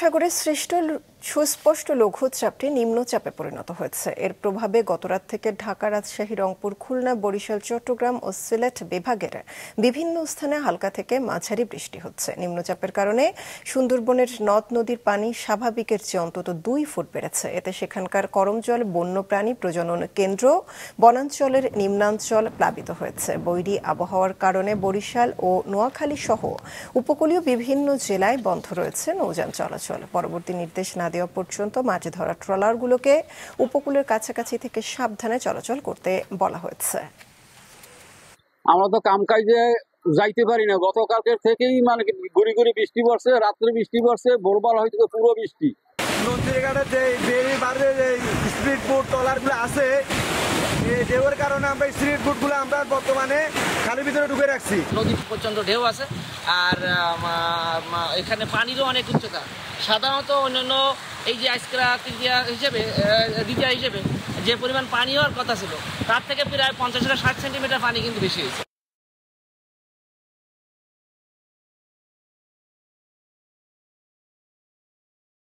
সাগরে সৃষ্ট সুস্পষ্ট লঘুচাপটি নিম্নচাপে পরিণত হয়েছে। এর প্রভাবে গতরাত থেকে ঢাকা, রাজশাহী, রংপুর, খুলনা, বরিশাল, চট্টগ্রাম ও সিলেট বিভাগের বিভিন্ন স্থানে হালকা থেকে মাঝারি বৃষ্টি হচ্ছে। নিম্নচাপের কারণে সুন্দরবনের নদ নদীর পানি স্বাভাবিকের চেয়ে অন্তত 2 ফুট বেড়েছে। এতে সেখানকার করমজল বন্যপ্রাণী প্রজনন কেন্দ্র, বনাঞ্চলের নিম্নাঞ্চল প্লাবিত হয়েছে। বৈরী আবহাওয়ার কারণে বরিশাল ও নোয়াখালী সহ উপকূলীয় বিভিন্ন জেলায় বন্ধ রয়েছে নৌযান চলাচল। পরবর্তী নির্দেশ না দেওয়া পর্যন্ত মাঝে ধরা ট্রলারগুলোকে উপকূলের কাছাকাছি থেকে সাবধানে চলাচল করতে বলা হয়েছে। আমরা তো কামকাজে যাইতে পারি না, গতকালকের থেকেই মানে গুড়ি গুড়ি বৃষ্টি পড়ছে, রাত্রে বৃষ্টি পড়ছে, ভোরবেলা হয়তো পুরো বৃষ্টি। নদীর ঘাটে যে বেরি বাড়ে যে স্পিড বোট ট্রলারগুলো আছে, এই ঢেউয়ের কারণে আমরা স্পিড বোটগুলো আমরা বর্তমানে খালের ভিতরে ঢুকে রাখছি। নদীর প্রচন্ড ঢেউ আছে, আর এখানে পানিরও অনেক উচ্চতা। সাধারণত অন্যান্য এই যে আইসক্রা দ্বিতীয় হিসেবে যে পরিমাণ পানি হওয়ার কথা ছিল, তার থেকে প্রায় 50 থেকে 60 সেন্টিমিটার পানি কিন্তু বেশি হয়েছে।